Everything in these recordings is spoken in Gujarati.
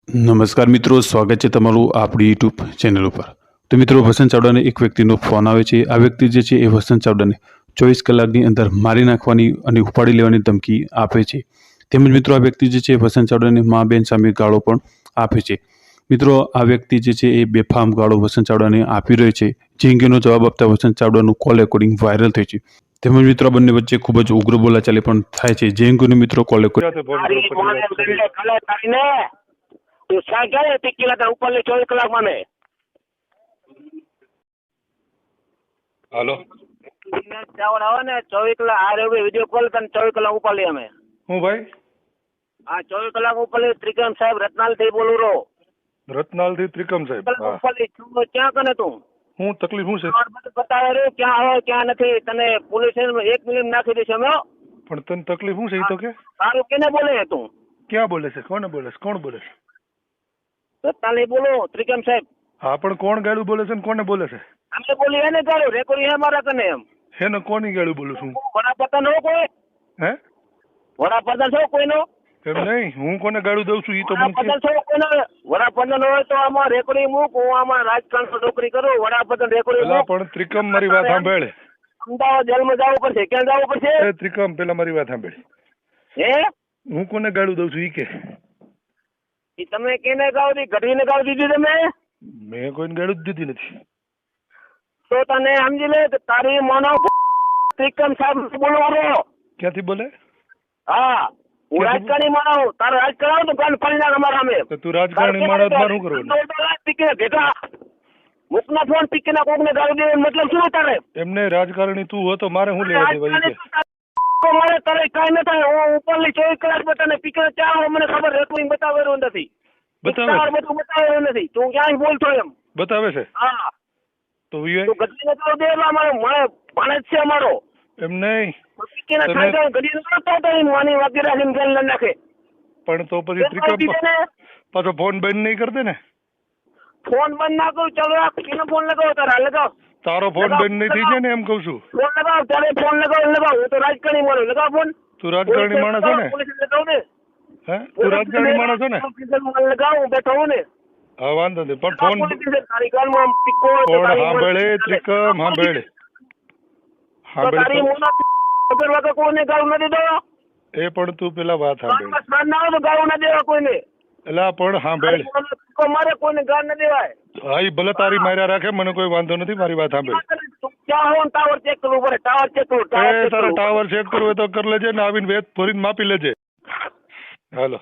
નમસ્કાર મિત્રો, સ્વાગત છે તમારું આપણી યુટ્યુબ ચેનલ ઉપર। તો મિત્રો, વસંત ચાવડાને એક વ્યક્તિનો ફોન આવે છે। આ વ્યક્તિ જે છે એ વસંત ચાવડાને 24 કલાકની અંદર મારી નાખવાની અને ઉપાડી લેવાની ધમકી આપે છે। તેમજ મિત્રો, આ વ્યક્તિ જે છે વસંત ચાવડાને મા બેન સામે ગાળો પણ આપે છે। મિત્રો, આ વ્યક્તિ જે છે એ બેફામ ગાળો વસંત ચાવડાને આપી રહ્યો છે, જે અંગેનો જવાબ આપતા વસંત ચાવડાનું કોલ રેકોર્ડિંગ વાયરલ થઈ છે। તેમજ મિત્રો, આ બંને વચ્ચે ખૂબ જ ઉગ્ર બોલાચાલી પણ થાય છે, જે અંગેનો મિત્રો કોલ રેકોર્ડિંગ જાતે ફોન કરો પછી વાત કરીએ। તું સાંજે ટીકીલા તાર ઉપર 24 કલાકમાં ને હાલો ચાવડ આવે ને 24 કલાક આ રેવે વિડિયો કોલ તને 24 કલાક ઉપર લે અમે હું ભાઈ આ 24 કલાક ઉપર લે ત્રિકમ સાહેબ રત્નાલ થી બોલું રો રત્નાલ થી ત્રિકમ સાહેબ હા ઉપર લે તું ક્યાં કને તું હું તકલીફ શું છે બતાવે રે ક્યાં આવે ક્યાં નથી તને પોલીસ 1 મિનિટ નાખી દેશે અમે પણ તને તકલીફ શું છે એ તો કે તારું કેને બોલે તું ક્યાં બોલે છે કોને બોલે છે કોણ બોલે છે રત્નાલ બોલો ત્રિકમ સાહેબ હા પણ કોણ ગાળું બોલે છે ને કોને બોલે છે અમે બોલી એને ગાળો રેકોર્ડિંગ હે મારા કને એમ એને કોની ગાળું બોલું છું વડાપ્રધાન હો કોઈ હે વડાપ્રધાન છો કોઈનો એમ નહીં હું કોને ગાળું દઉં છું એ તો મને વડાપ્રધાન છો કોઈનો વડાપ્રધાન હોય તો આમાં રેકોર્ડિંગ મૂક હું આમાં રાજકારણ નોકરી કરું વડાપ્રધાન રેકોર્ડિંગ પેલા પણ ત્રિકમ મારી વાત સાંભળે અમદાવાદ જેલમાં જવું પડશે ક્યાં જવું પડશે એ ત્રિકમ પેલા મારી વાત સાંભળે હે હું કોને ગાળું દઉં છું ઈ કે ઈ તમે કેને ગાવ દી ઘડીને ગાવ દીધી તમે મેં કોઈને ગાળું જ દીધી નથી તો તને સમજી લે કે તારી મોનો ત્રિકમ સાહેબ બોલવાનો ક્યાંથી બોલે હા હું રાજકારણી માણસ તારે રાજકારણ તો કાલ પરિણામ અમારા અમે તો તું રાજકારણી માણસ માર શું કરવાનું ભેગા મુકના ફોન ટીકીના કોકને ગાળી દે મતલબ શું તારે એમને રાજકારણી તું હો તો મારે શું લેવા દેવા ઈ કે મારે તારે કાંઈ ન થાય હું ઉપરલી 24 કલાક બતાને પીકે ચાર મને ખબર રેકોર્ડિંગ બતાવેલું નથી બતાવે બધું બતાવેલું નથી તું ક્યાંય બોલતો એમ બતાવે છે હા તો ઈ તું ગદીને તો દે અમારો માણસ છે અમારો એમ નહીં પીકેના ખાઈ ગદી નતો તો એમ વાની વાકી રાખીને ગેલ ન નાખે પણ તો પછી ત્રિકમ પાછો ફોન બંધ નહીં કરતે ને ફોન બંધ ના કરું ચાલો આ પીકેનો ફોન લગાવો તારા લગાવ તારો ફોન બંધ નહીં થઈ જાય ને એમ કહું છું ફોન લગાવ તારે ફોન લગાવ હું તો રાજકારણી માણસ લગાવ ફોન તું રાજકારણી માણસ છો ને લગાવ ને હે તું રાજકારણી માણસ છો ને લગાવ હું બેઠો હું ને હા વાંધો નહીં પણ ફોન તારી ગાલમાં પીકો પણ સાંભળે ત્રિકમ સાંભળે તારી મોના વગર વગર કોઈને ગાળ ન દેતો એ પણ તું પેલા વાત સાંભળે સ્નાન ના હોય તો ગાળ ન દેવા કોઈને એલા પણ સાંભળે મારે કોઈને ગાળ ન દેવાય હા ઈ ભલે તારી માર્યા રાખે મને કોઈ વાંધો નથી મારી વાત સાંભળે ક્યાં હોય ટાવર ચેક કરવું પડે ટાવર ચેક કરવું એ તારે ટાવર ચેક કરવું હોય તો કરી લેજે ને આવીને વેત ભરીને માપી લેજે હાલો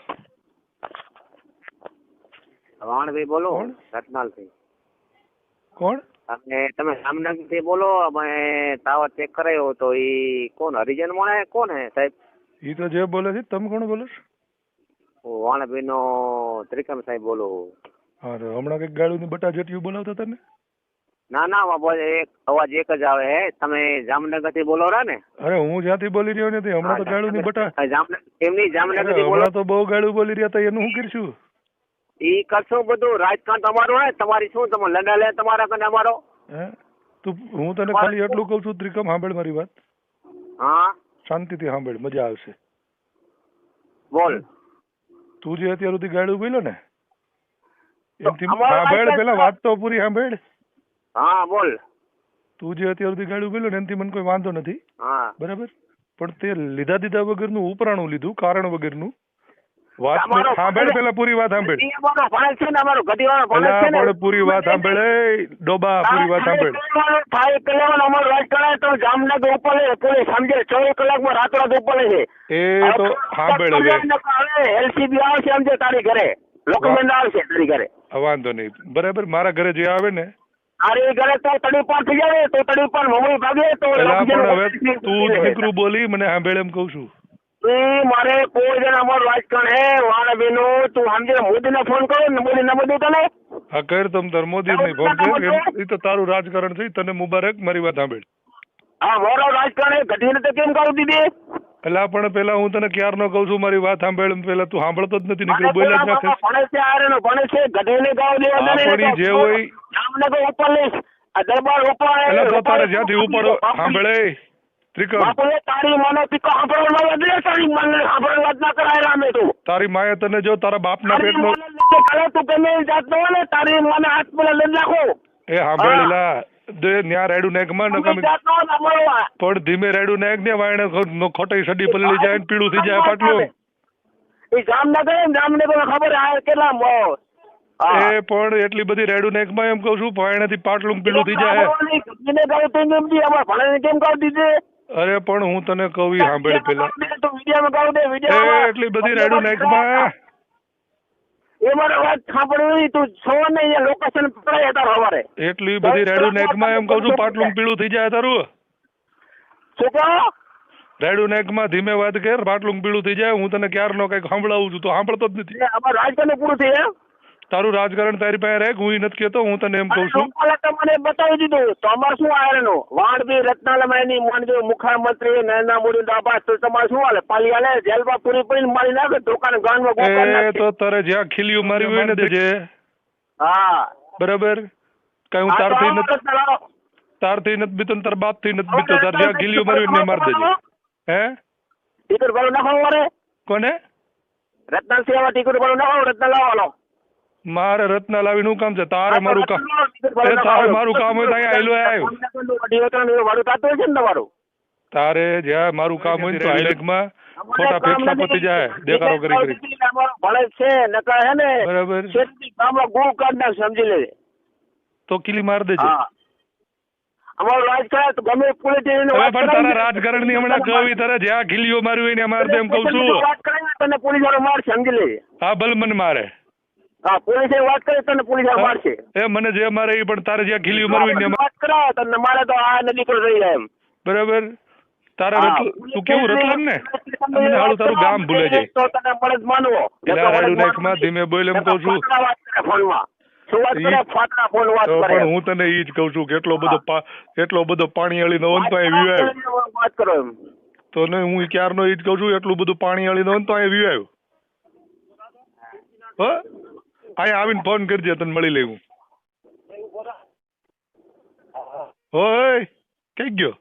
વાણભાઈ બોલો રત્નાલથી કોણ અને તમે જામનગર થી બોલો અમે ટાવર ચેક કરાયો તો ઈ કોણ હરિજન મોણે કોણ હે સાહેબ ઈ તો જે બોલે છે તમે કોણ બોલો છો વાણભાઈ નો ત્રિકમ સાહેબ બોલો હા તો હમણાં કઈક ગાળું ની બટા જેટલું બોલાવતા તને ના ના એક અવાજ એક જ આવે હે તમે જામનગર થી બોલો રા ને અરે હું જ્યાંથી બોલી રહ્યો નથી હમણાં તો ગાળું ની બટા એમની જામનગર થી બોલો હમણાં તો બહુ ગાળું બોલી રહ્યા હતા એનું શું કરશું ઈ કરશો બધું રાજકારણ તમારું હે તમારી શું તમે લડા લે તમારા કને અમારો હે તું હું તને ખાલી એટલું કહું છું ત્રિકમ સાંભળ મારી વાત હા શાંતિથી સાંભળ મજા આવશે બોલ તું જે અત્યાર સુધી ગાળું બોલ્યો ને એમથી સાંભળ પેલા વાત તો પૂરી સાંભળ હા બોલ તું જે અત્યાર સુધી ગાળું બોલ્યો ને એમથી મને કોઈ વાંધો નથી હા બરાબર પણ તે લીધા દીધા વગરનું ઉપરાણું લીધું કારણ વગરનું વાત સાંભળ પેલા પૂરી વાત સાંભળ પણ પૂરી વાત સાંભળ ડોબા પૂરી વાત સાંભળ જામનગર ઉપર સમજે 24 કલાકમાં રાતોરાત ઉપર છે એ તો સાંભળ હવે એલસીબી આવશે સમજે તારી ઘરે ડોક્યુમેન્ટ આવશે તારી ઘરે વાંધો નહીં બરાબર મારા ઘરે જે આવે ને અરે ઘરે તો તડી પાર થઈ જાય તો તડી પાર મમ્મી ભાગે તો પણ હવે તું દીકરું બોલી મને સાંભળ એમ કઉ છું મારે કોઈ જણ અમારું રાજકારણ હે વાળા બેનો તું સમજે મોદી ને ફોન કરો ને મોદી ના મોદી તને હા કર તમ તાર મોદી ને ફોન કર એ તો તારું રાજકારણ છે તને મુબારક મારી વાત સાંભળ હા મારો રાજકારણ ઘટીને તો કેમ કરી દીધી પેલા પણ પેલા હું તને ક્યાર નો કઉ છું મારી વાત સાંભળ પેલા તું સાંભળતો જ નથી નીકળ્યો બોલ્યા જ નાખે ભણે છે આરે નો ભણે છે ઘટીને ગાવ દેવા આપણી જે હોય જામનગર ઉપર લઈશ આ દરબાર ઉપર પેલા તો તારે જ્યાંથી ઉપર સાંભળે ત્રિકમ બાપુએ તારી મને પીકો સાંભળવા બદલે તારી મને સાંભળવા વાત ના કરાય રામે તું તારી માએ તને જો તારા બાપના તારી પેટનો મને લઈને ચાલે તું ગમે એ જાતનો હોય ને તારી મને હાથ પેલા લઈ નાખો એ સાંભળેલા દે ન્યા રેડું નાખમાં ગમે નકામી એ જાતનો હોય ને મળવા પણ ધીમે રેડું નાખ ને વાયણે ખોટી સડી પલળી જાય ને પીળું થઈ જાય પાટલું એ જામનગર ખબર આ કેટલા એ પણ એટલી બધી રેડું નાખમાં એમ કહું છું વાયણેથી પાટલું ને પીળું થઈ જાય કેમ કહું દીધે અરે પણ હું તને કહું ઈ સાંભળ પેલા વિડીયોમાં કહું દે એ એટલી બધી રેડું નાખમાં એ મારે વાત સાંભળવી તું છો ને અહીંયા લોકેશન પકડાય તાર હવારે એટલી બધી રેડું નાખમાં એમ કહું છું પાટલું ને પીળું થઈ જાય તારું શું કહો રેડું નાખમાં ધીમે વાત કર પાટલું ને પીળું થઈ જાય હું તને ક્યારનો કઈક સાંભળાવું છું તો સાંભળતો જ નથી અમારું રાજકારણ પૂરું થઈ એમ તારું રાજકારણ તારી પાસે રાખ હું ઈ નથી કહેતો હું તને એમ કહું છું મને બતાવી દીધું તો અમારે શું આયરનું વાણબી રત્નાલમાયની માનજો મુખ્યમંત્રી નરેન્દ્ર મોદી દાબાસ તો તમારે શું હાલે પાલી હાલે જેલમાં પૂરી પડીને મારી નાખે દુકાન ગાનમાં ગોળ એ તો તારે જ્યાં ખીલ્યું મારી હોય ને દેજે હા બરાબર કઈ હું તારથી નથી બીતો ને તાર બાપથી નથી બીતો તાર જ્યાં ખીલ્યું મારી હોય ને મારી દેજે હે ટિકિટ ભરો નાખો મારે કોને રત્ના સેવા ટિકિટ ભરો નાખો રત્ના લાવવાનો મારે રત્ના લાવીને શું કામ છે તારે મારું કામ તારે મારું કામ હોય તો અહીંયા આવ્યો તારે જ્યાં મારું કામ હોય તો હાઈલેકમાં ખોટા ફેફસા પતી જાય દેખાડો કરી ભણે છે નકર હે ને બરાબર ગામમાં ગુરુ કાઢ નાખ સમજી લેજે તો કિલી માર દેજે અમારું રાજકારણ તો ગમે પોલિટિશિયન હવે પણ તારા રાજકારણ ની હમણાં કહી તારે જ્યાં ખીલીઓ મારી હોય ને માર દે એમ કહું છું વાત કરીને તને પોલીસ વાળો મારશે સમજી લેજે હા ભલે મને મારે હા પોલીસે વાત કરી તને પોલીસ વાળો મારશે એ મને જે મારે એ પણ તારે જ્યાં ખીલીઓ મારી હોય ને વાત કરાવો તને મારે તો આ નદી પર રહી જાય એમ બરાબર તારે તું કેવું રતલમ ને મને હાલું તારું ગામ ભૂલે જાય તો તને મળે જ માનવો રાડું નાખમાં ધીમે બોલ એમ કહું છું ફોનમાં શું વાત કરે ફાટના ફોન વાત કરે પણ હું તને ઈ જ કહું છું કે એટલો બધો પાણી અળી નો તો અહીંયા વાત કરો એમ તો ને હું ક્યારનો ઈ જ કહું છું એટલું બધું પાણી અળી નો તો અહીંયા આવ્યો હો અહીંયા આવીને ફોન કરજે તને મળી લેવું હોય કઈ ગયો